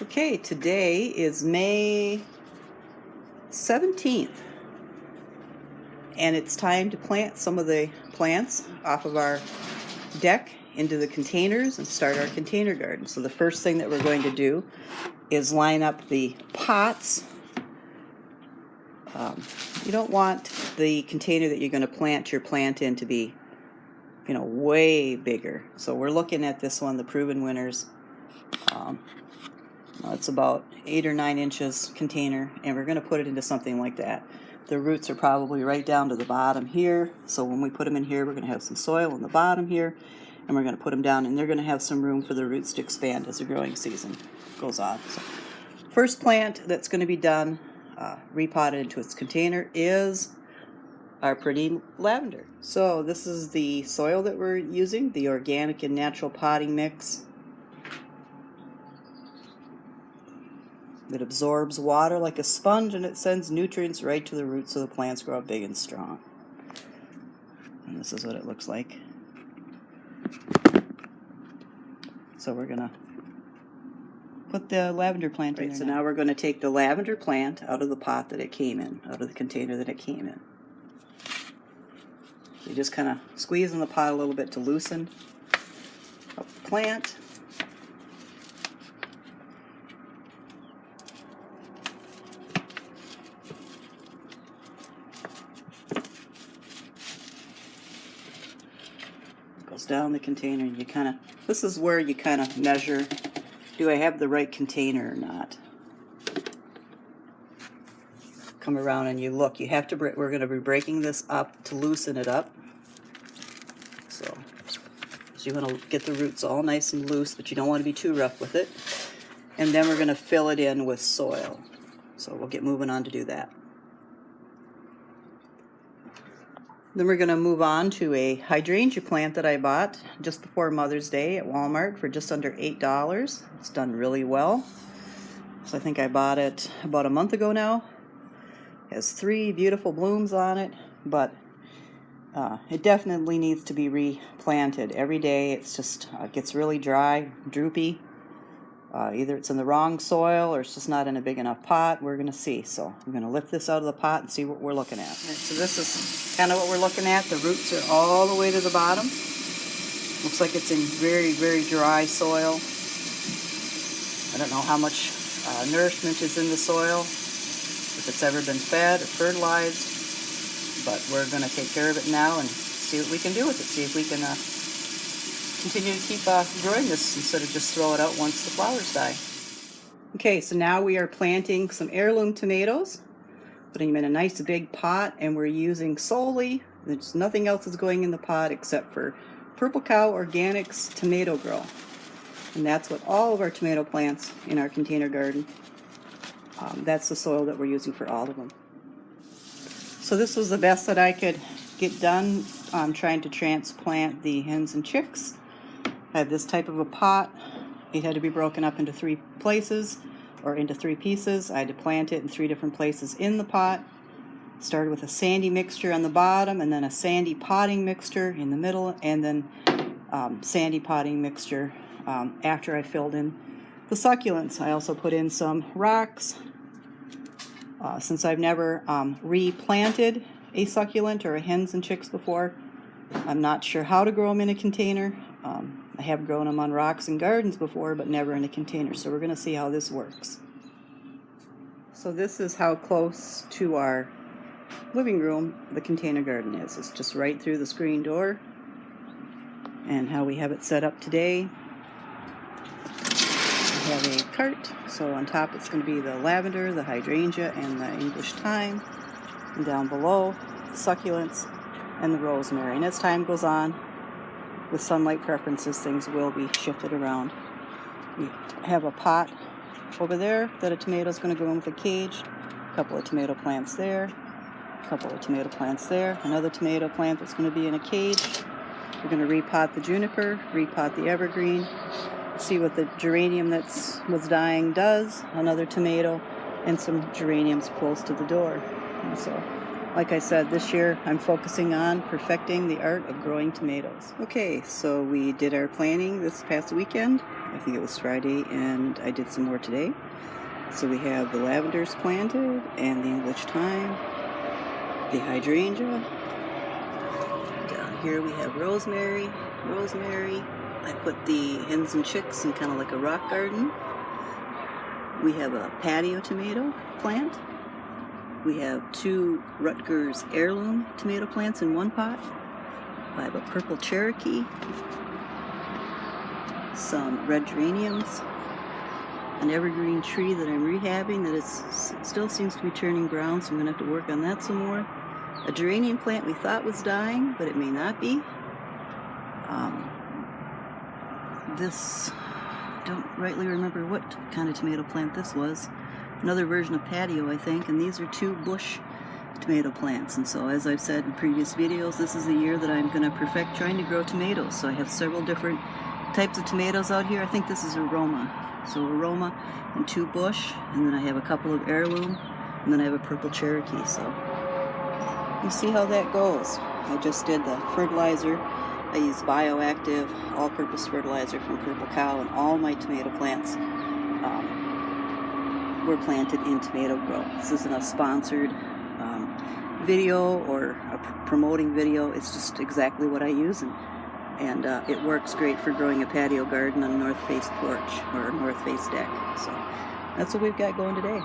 Okay, today is May 17th, and it's time to plant some of the plants off of our deck into the containers and start our container garden. So the first thing that we're going to do is line up the pots. You don't want the container that you're going to plant your plant in to be, way bigger. So we're looking at this one, the Proven Winners. It's about 8 or 9 inches container, and we're going to put it into something like that. The roots are probably right down to the bottom here, so when we put them in here, we're going to have some soil in the bottom here, and we're going to put them down, and they're going to have some room for the roots to expand as the growing season goes on. So, first plant that's going to be done, repotted into its container, is our pretty lavender. So this is the soil that we're using, the organic and natural potting mix. It absorbs water like a sponge, and it sends nutrients right to the roots so the plants grow up big and strong. And this is what it looks like. So we're going to put the lavender plant in there. So now we're going to take the lavender plant out of the pot that it came in, out of the container that it came in. So you just kind of squeeze in the pot a little bit to loosen up the plant. Goes down the container, and you kind of, this is where you kind of measure, do I have the right container or not? Come around and you look, you have to, we're going to be breaking this up to loosen it up. So you want to get the roots all nice and loose, but you don't want to be too rough with it. And then we're going to fill it in with soil. So we'll get moving on to do that. Then we're going to move on to a hydrangea plant that I bought just before Mother's Day at Walmart for just under $8. It's done really well. So I think I bought it about a month ago now. It has 3 beautiful blooms on it, but it definitely needs to be replanted every day. It's just it gets really dry, droopy. Either it's in the wrong soil or it's just not in a big enough pot. We're going to see. So I'm going to lift this out of the pot and see what we're looking at. So this is kind of what we're looking at. The roots are all the way to the bottom. Looks like it's in very, very dry soil. I don't know how much nourishment is in the soil, if it's ever been fed or fertilized, but we're going to take care of it now and see what we can do with it. See if we can continue to keep growing this instead of just throw it out once the flowers die. Okay, so now we are planting some heirloom tomatoes, putting them in a nice big pot, and we're using solely, there's nothing else is going in the pot except for Purple Cow Organics Tomato Grow. And that's what all of our tomato plants in our container garden, that's the soil that we're using for all of them. So this was the best that I could get done on trying to transplant the hens and chicks. I had this type of a pot. It had to be broken up into 3 places, or into 3 pieces. I had to plant it in 3 different places in the pot. Started with a sandy mixture on the bottom, and then a sandy potting mixture in the middle, and then sandy potting mixture after I filled in the succulents. I also put in some rocks. Since I've never replanted a succulent or a hens and chicks before, I'm not sure how to grow them in a container. I have grown them on rocks and gardens before, but never in a container. So we're going to see how this works. So this is how close to our living room the container garden is. It's just right through the screen door. And how we have it set up today. We have a cart. So on top it's going to be the lavender, the hydrangea, and the English thyme. And down below, the succulents and the rosemary. And as time goes on, with sunlight preferences, things will be shifted around. We have a pot over there that a tomato is going to go in with a cage. A couple of tomato plants there. A couple of tomato plants there. Another tomato plant that's going to be in a cage. We're going to repot the juniper, repot the evergreen, see what the geranium that was dying does. Another tomato, and some geraniums close to the door. And so Like I said, this year I'm focusing on perfecting the art of growing tomatoes. Okay, so we did our planting this past weekend. I think it was Friday, and I did some more today. So we have the lavenders planted, and the English thyme, the hydrangea. Down here we have rosemary. I put the hens and chicks in kind of like a rock garden. We have a patio tomato plant. We have 2 Rutgers heirloom tomato plants in one pot. I have a purple Cherokee, some red geraniums, an evergreen tree that I'm rehabbing that still seems to be turning brown, so I'm going to have to work on that some more. A geranium plant we thought was dying, but it may not be. This, I don't rightly remember what kind of tomato plant this was. Another version of patio, I think, and these are 2 bush tomato plants. And so, as I've said in previous videos, this is the year that I'm going to perfect trying to grow tomatoes. So I have several different types of tomatoes out here. I think this is aroma. So aroma and 2 bush, and then I have a couple of heirloom, and then I have a purple Cherokee. So you see how that goes. I just did the fertilizer. I use bioactive, all-purpose fertilizer from Purple Cow, and all my tomato plants were planted in tomato grow. This isn't a sponsored video or a promoting video. It's just exactly what I use, and it works great for growing a patio garden on a north face porch or a north face deck. So that's what we've got going today.